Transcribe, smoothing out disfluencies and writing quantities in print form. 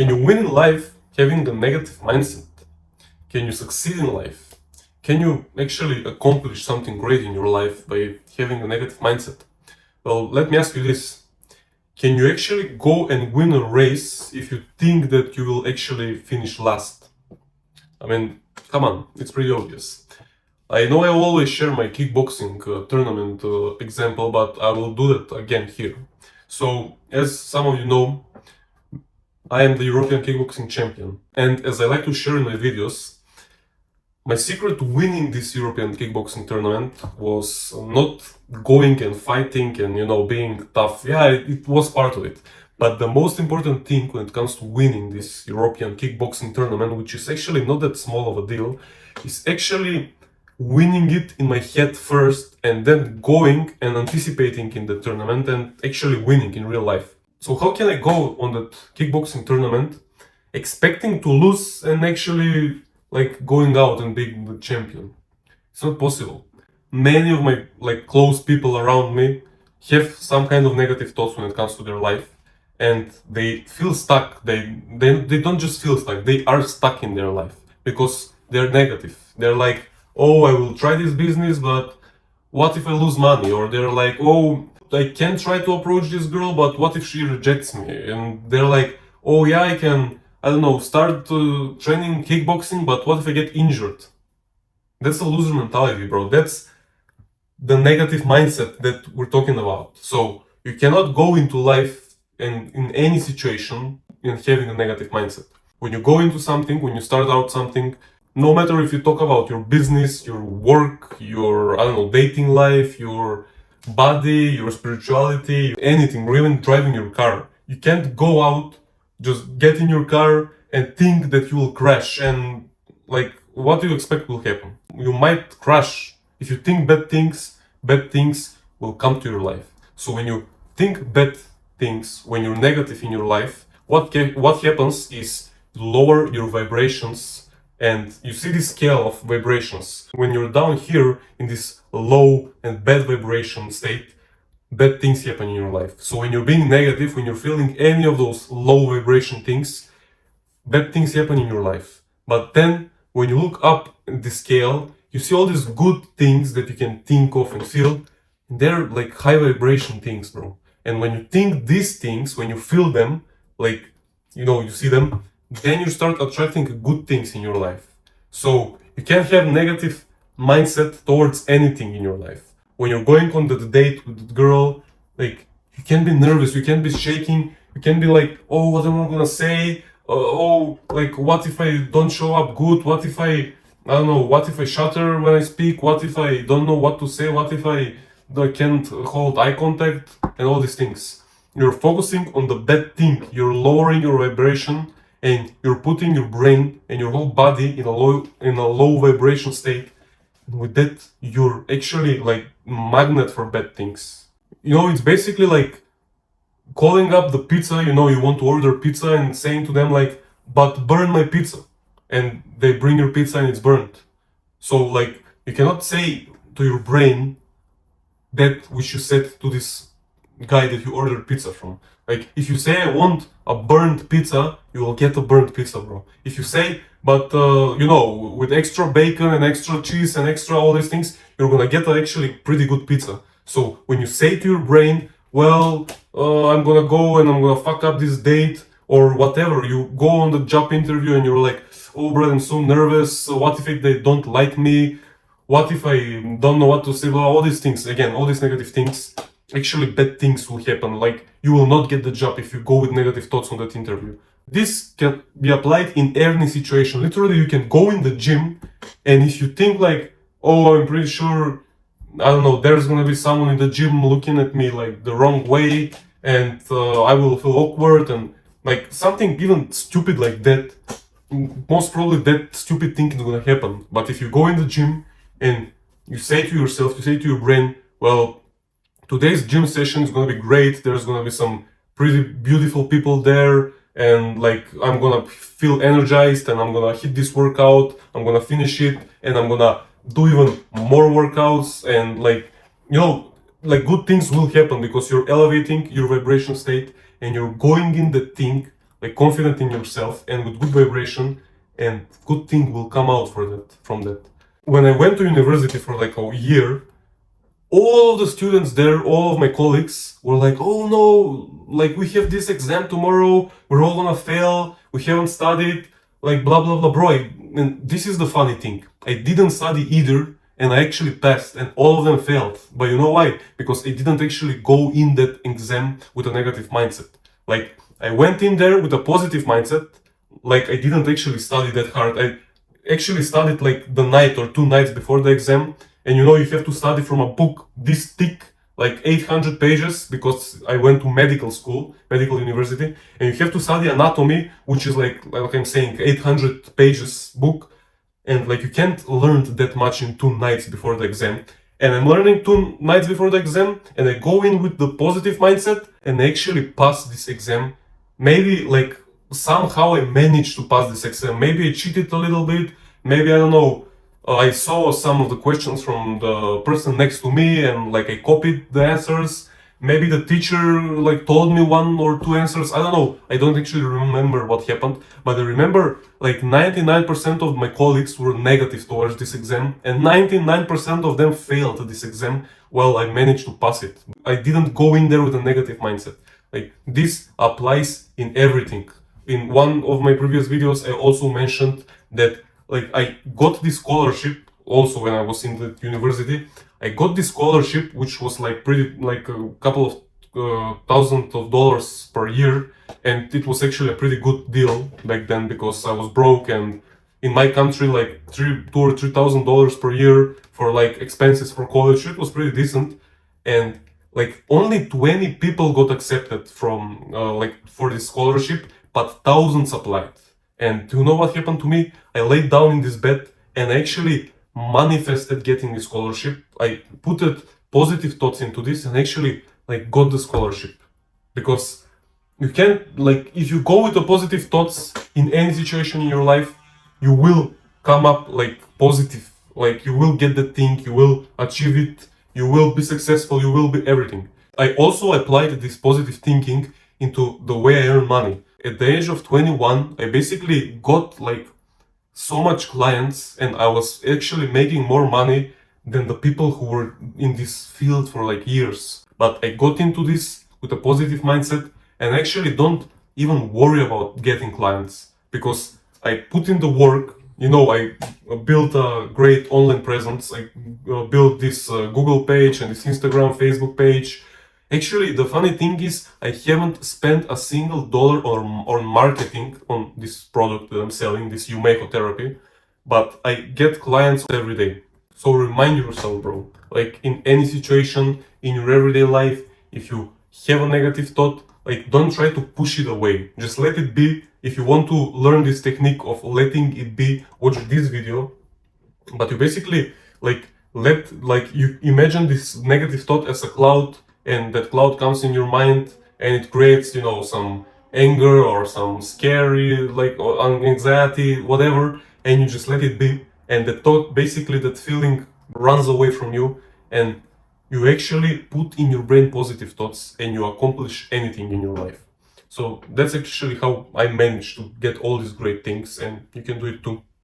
Can you win in life having a negative mindset? Can you succeed in life? Can you actually accomplish something great in your life by having a negative mindset? Well, let me ask you this. Can you actually go and win a race if you think that you will actually finish last? I mean, come on, it's pretty obvious. I know I always share my kickboxing tournament example, but I will do that again here. So, as some of you know, I am the European kickboxing champion. And as I like to share in my videos, my secret to winning this European kickboxing tournament was not going and fighting and, being tough. Yeah, it was part of it. But the most important thing when it comes to winning this European kickboxing tournament, which is actually not that small of a deal, is actually winning it in my head first and then going and anticipating in the tournament and actually winning in real life. So how can I go on that kickboxing tournament expecting to lose and actually going out and being the champion? It's not possible. Many of my close people around me have some kind of negative thoughts when it comes to their life, and they feel stuck. They don't just feel stuck, they are stuck in their life because they're negative. They're like, oh, I will try this business, but what if I lose money? Or they're like, oh, I can try to approach this girl, but what if she rejects me? And they're like, oh yeah, I can, I don't know, start training kickboxing, but what if I get injured? That's a loser mentality, bro. That's the negative mindset that we're talking about. So you cannot go into life and in any situation in having a negative mindset. When you go into something, when you start out something, no matter if you talk about your business, your work, your, I don't know, dating life, your body, your spirituality, anything, or even driving your car. You can't go out, just get in your car and think that you will crash and what do you expect will happen? You might crash. If you think bad things will come to your life. So when you think bad things, when you're negative in your life, what happens is you lower your vibrations. And you see this scale of vibrations. When you're down here in this low and bad vibration state, bad things happen in your life. So when you're being negative, when you're feeling any of those low vibration things, bad things happen in your life. But then when you look up the scale, you see all these good things that you can think of and feel. They're like high vibration things, bro. And when you think these things, when you feel them, you see them, then you start attracting good things in your life. So you can't have negative mindset towards anything in your life. When you're going on the date with the girl, you can be nervous, you can be shaking, you can be like, oh, what am I gonna say? What if I don't show up good? What if I don't know, what if I stutter when I speak? What if I don't know what to say? What if I can't hold eye contact? And all these things. You're focusing on the bad thing, you're lowering your vibration, and you're putting your brain and your whole body in a low vibration state. And with that, you're actually magnet for bad things. It's basically like calling up the pizza. You want to order pizza and saying to them but burn my pizza, and they bring your pizza and it's burnt. So you cannot say to your brain that which you said to this guy that you ordered pizza from. If you say I want a burnt pizza, you will get a burnt pizza, bro. If you say, but with extra bacon and extra cheese and extra all these things, you're gonna get actually pretty good pizza. So when you say to your brain, well, I'm gonna go and I'm gonna fuck up this date or whatever, you go on the job interview and you're like, oh, bro, I'm so nervous. What if they don't like me? What if I don't know what to say? Well, all these things, again, all these negative things. Actually, bad things will happen. You will not get the job if you go with negative thoughts on that interview. This can be applied in any situation. Literally, you can go in the gym, and if you think oh, I'm pretty sure, I don't know, there's gonna be someone in the gym looking at me the wrong way, and I will feel awkward, and something even stupid like that, most probably that stupid thing is gonna happen. But if you go in the gym and you say to yourself, you say to your brain, well, today's gym session is gonna be great. There's gonna be some pretty beautiful people there, and I'm gonna feel energized, and I'm gonna hit this workout. I'm gonna finish it, and I'm gonna do even more workouts, and good things will happen because you're elevating your vibration state and you're going in the thing like confident in yourself and with good vibration, and good thing will come out from that. When I went to university for like a year, all of the students there, all of my colleagues were like, oh no, like we have this exam tomorrow, we're all gonna fail, we haven't studied, like blah blah blah. Bro, and this is the funny thing, I didn't study either, and I actually passed, and all of them failed. But you know why? Because I didn't actually go in that exam with a negative mindset. Like, I went in there with a positive mindset, like I didn't actually study that hard. I actually studied like the night or 2 nights before the exam, and you know, you have to study from a book this thick, like 800 pages, because I went to medical school, medical university, and you have to study anatomy, which is like I'm saying, 800 pages book, and like you can't learn that much in 2 nights before the exam. And I'm learning 2 nights before the exam, and I go in with the positive mindset, and I actually pass this exam. Maybe like somehow I managed to pass this exam. Maybe I cheated a little bit, maybe I don't know, I saw some of the questions from the person next to me and like I copied the answers. Maybe the teacher like told me 1 or 2 answers. I don't know. I don't actually remember what happened, but I remember like 99% of my colleagues were negative towards this exam, and 99% of them failed this exam. Well, I managed to pass it. I didn't go in there with a negative mindset. Like, this applies in everything. In one of my previous videos, I also mentioned that like I got this scholarship also when I was in the university. I got this scholarship, which was like pretty, like a couple of thousands of dollars per year, and it was actually a pretty good deal back then because I was broke, and in my country, like $2,000 or $3,000 per year for like expenses for college, it was pretty decent. And like only 20 people got accepted from like for this scholarship, but thousands applied. And you know what happened to me? I laid down in this bed and I actually manifested getting the scholarship. I put positive thoughts into this and actually like got the scholarship. Because you can't, like, if you go with the positive thoughts in any situation in your life, you will come up like positive. Like, you will get the thing, you will achieve it, you will be successful, you will be everything. I also applied this positive thinking into the way I earn money. At the age of 21, I basically got like so much clients, and I was actually making more money than the people who were in this field for like years. But I got into this with a positive mindset and actually don't even worry about getting clients, because I put in the work. You know, I built a great online presence. I built this Google page and this Instagram, Facebook page. Actually, the funny thing is, I haven't spent a single dollar on marketing on this product that I'm selling, this 𝐓𝐚𝐭𝐜 therapy, but I get clients every day. So remind yourself, bro, like in any situation in your everyday life, if you have a negative thought, like don't try to push it away. Just let it be. If you want to learn this technique of letting it be, watch this video. But you basically you imagine this negative thought as a cloud, and that cloud comes in your mind and it creates, you know, some anger or some scary, like, or anxiety, whatever, and you just let it be, and the thought, basically that feeling runs away from you, and you actually put in your brain positive thoughts and you accomplish anything in your life. So that's actually how I managed to get all these great things, and you can do it too.